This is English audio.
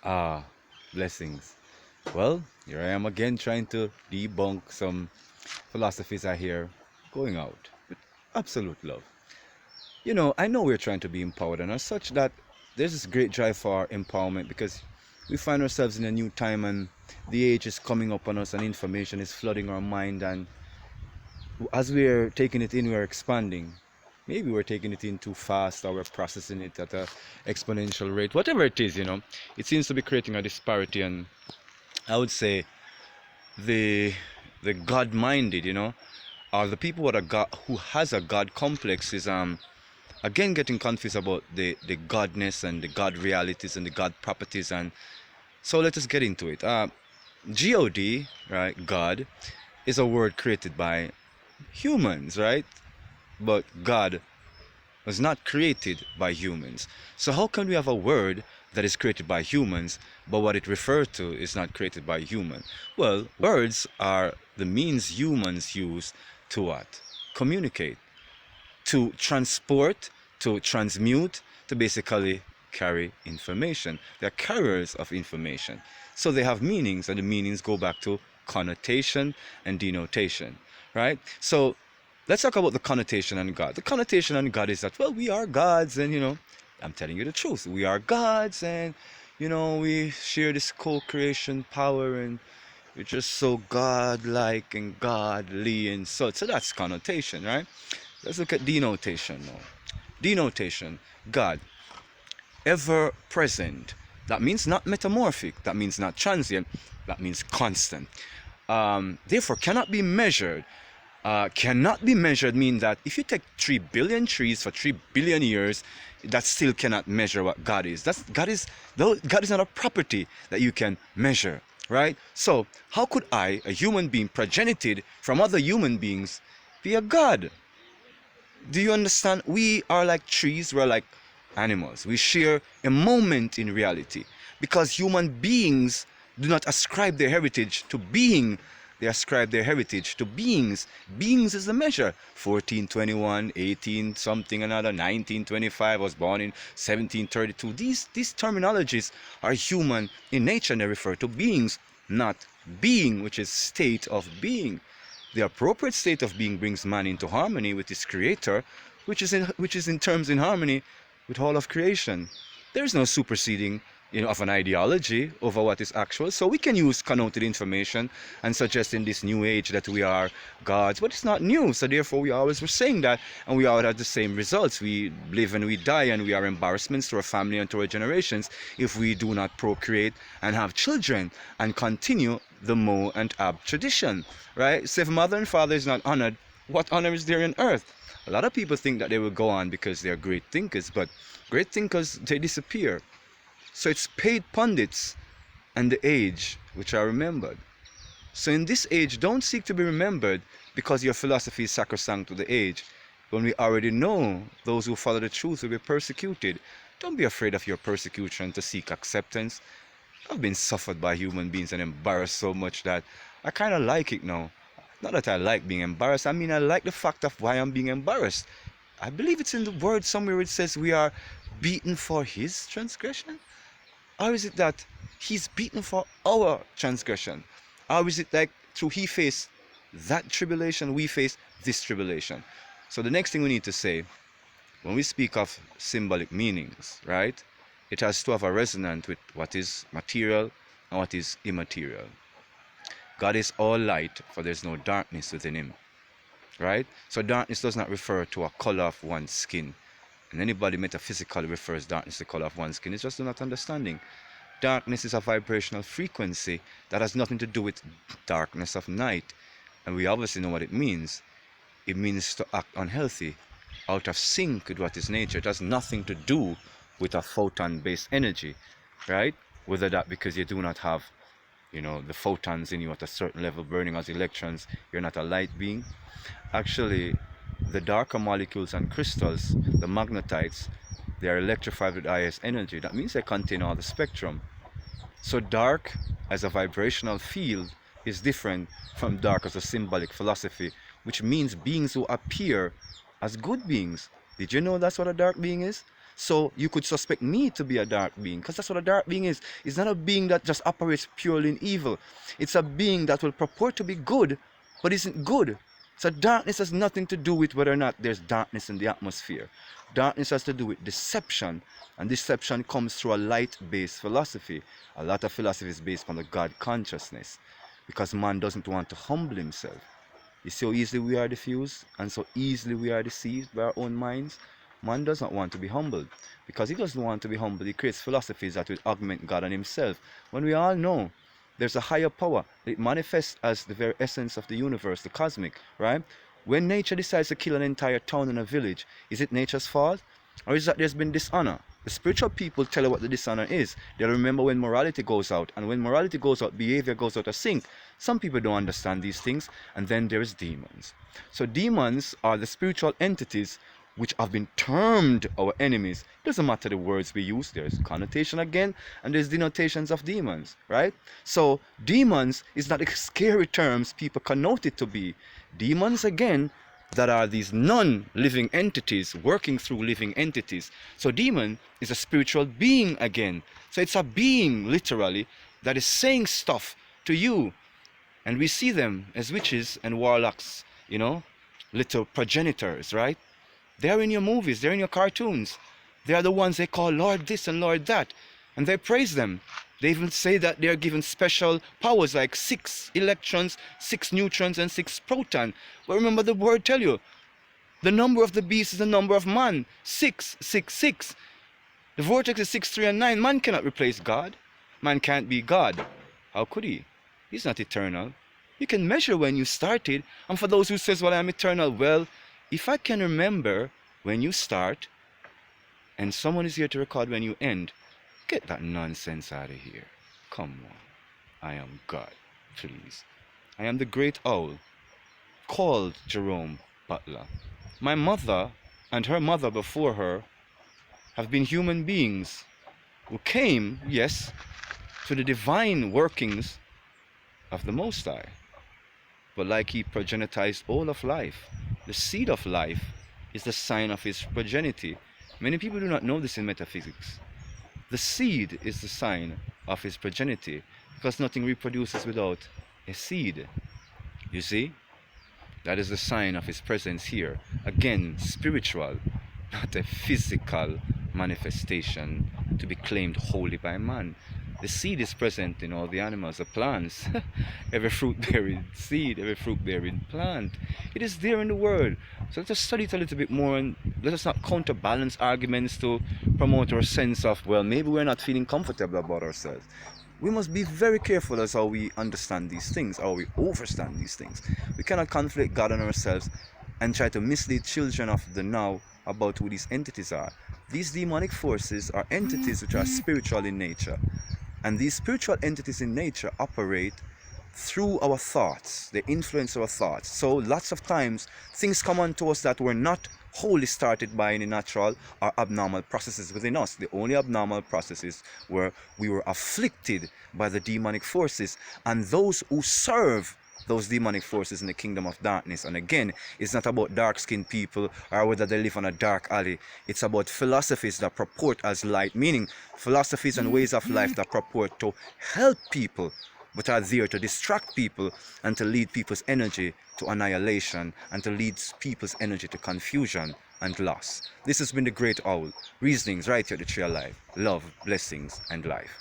Ah, blessings. Well, here I am again trying to debunk some philosophies I hear going out with absolute love. I know we're trying to be empowered, and as such, that there's this great drive for empowerment because we find ourselves in a new time and the age is coming up on us and information is flooding our mind. And as we're taking it in, we're expanding. Maybe we're taking it in too fast or we're processing it at a exponential rate. Whatever it is, it seems to be creating a disparity. And I would say the the God-minded, or the people what a God, who has a God complex is again getting confused about the godness and the God realities and the God properties. And so let us get into it. God, right? God is a word created by humans, right? But God was not created by humans. So how can we have a word that is created by humans, but what it refers to is not created by human? Well, words are the means humans use to what? Communicate, to transport, to transmute, to basically carry information. They're carriers of information. So they have meanings, and the meanings go back to connotation and denotation, right? So let's talk about the connotation on God. The connotation on God is that, well, we are gods, and I'm telling you the truth. We are gods, and we share this co-creation power, and we're just so godlike and godly, and so that's connotation, right? Let's look at denotation now. Denotation, God, ever present. That means not metamorphic. That means not transient. That means constant. Therefore, cannot be measured. Cannot be measured means that if you take 3 billion trees for 3 billion years, that still cannot measure what God is. God is not a property that you can measure, right? So how could I, a human being progenited from other human beings, be a God? Do you understand? We are like trees, we're like animals. We share a moment in reality because human beings do not ascribe their heritage to being, they ascribe their heritage to beings. Beings is the measure. 1421, 18 something another, 1925, was born in 1732. These terminologies are human in nature and they refer to beings, not being, which is state of being. The appropriate state of being brings man into harmony with his creator, which is in terms in harmony with all of creation. There is no superseding, of an ideology over what is actual. So we can use connoted information and suggest in this new age that we are gods, but it's not new. So therefore, we always were saying that, and we all have the same results. We live and we die, and we are embarrassments to our family and to our generations if we do not procreate and have children and continue the Mo and Ab tradition, right? So if mother and father is not honored, what honor is there in earth? A lot of people think that they will go on because they are great thinkers, but great thinkers, they disappear. So it's paid pundits and the age which are remembered. So in this age, don't seek to be remembered because your philosophy is sacrosanct to the age, when we already know those who follow the truth will be persecuted. Don't be afraid of your persecution to seek acceptance. I've been suffered by human beings and embarrassed so much that I kind of like it now. Not that I like being embarrassed, I mean I like the fact of why I'm being embarrassed. I believe it's in the word somewhere it says we are beaten for his transgression. Or is it that he's beaten for our transgression? Or is it like through he faced that tribulation, we face this tribulation? So the next thing we need to say, when we speak of symbolic meanings, right? It has to have a resonance with what is material and what is immaterial. God is all light, for there's no darkness within him, right? So darkness does not refer to a color of one's skin. And anybody metaphysically refers darkness to the color of one's skin. It's just not understanding. Darkness is a vibrational frequency that has nothing to do with darkness of night. And we obviously know what it means. It means to act unhealthy, out of sync with what is nature. It has nothing to do with a photon-based energy, right? Whether that because you do not have, the photons in you at a certain level burning as electrons, you're not a light being. Actually, the darker molecules and crystals, the magnetites, they are electrified with highest energy. That means they contain all the spectrum. So dark as a vibrational field is different from dark as a symbolic philosophy, which means beings who appear as good beings. Did you know that's what a dark being is? So you could suspect me to be a dark being, because that's what a dark being is. It's not a being that just operates purely in evil. It's a being that will purport to be good, but isn't good. So darkness has nothing to do with whether or not there's darkness in the atmosphere. Darkness has to do with deception, and deception comes through a light-based philosophy. A lot of philosophy is based on the God consciousness, because man doesn't want to humble himself. You see how easily we are diffused, and so easily we are deceived by our own minds? Man does not want to be humbled. Because he doesn't want to be humbled, he creates philosophies that will augment God and himself. When we all know there's a higher power, it manifests as the very essence of the universe, the cosmic, right? When nature decides to kill an entire town and a village, is it nature's fault? Or is that there's been dishonor? The spiritual people tell you what the dishonor is. They'll remember when morality goes out. And when morality goes out, behavior goes out of sync. Some people don't understand these things. And then there's demons. So demons are the spiritual entities which have been termed our enemies. It doesn't matter the words we use. There's connotation again, and there's denotations of demons, right? So demons is not the scary terms people connote it to be. Demons, again, that are these non-living entities working through living entities. So demon is a spiritual being again. So it's a being, literally, that is saying stuff to you. And we see them as witches and warlocks, you know, little progenitors, right? They're in your movies, they're in your cartoons. They are the ones they call Lord this and Lord that. And they praise them. They even say that they're given special powers like 6 electrons, 6 neutrons, and 6 proton. But remember the word tell you, the number of the beast is the number of man. 6, 6, 6. The vortex is 6, 3, and 9. Man cannot replace God. Man can't be God. How could he? He's not eternal. You can measure when you started. And for those who says, well, I'm eternal, well, if I can remember when you start and someone is here to record when you end, get that nonsense out of here. Come on. I am God, please. I am the great owl called Jerome Butler. My mother and her mother before her have been human beings who came, yes, to the divine workings of the Most High. But like he progenitized all of life, the seed of life is the sign of his progeny. Many people do not know this in metaphysics. The seed is the sign of his progeny, because nothing reproduces without a seed. You see? That is the sign of his presence here. Again, spiritual, not a physical manifestation to be claimed wholly by man. The seed is present in all the animals, the plants. Every fruit-bearing seed, every fruit-bearing plant. It is there in the world. So let us study it a little bit more, and let us not counterbalance arguments to promote our sense of, well, maybe we're not feeling comfortable about ourselves. We must be very careful as how we understand these things, how we overstand these things. We cannot conflict God and ourselves and try to mislead children of the now about who these entities are. These demonic forces are entities which are spiritual in nature. And these spiritual entities in nature operate through our thoughts. They influence our thoughts. So lots of times things come onto us that were not wholly started by any natural or abnormal processes within us. The only abnormal processes were we were afflicted by the demonic forces, and those who serve those demonic forces in the kingdom of darkness. And again, it's not about dark-skinned people or whether they live on a dark alley. It's about philosophies that purport as light, meaning philosophies and ways of life that purport to help people, but are there to distract people and to lead people's energy to annihilation and to lead people's energy to confusion and loss. This has been the Great Owl. Reasonings right here at the Tree of Life. Love, blessings, and life.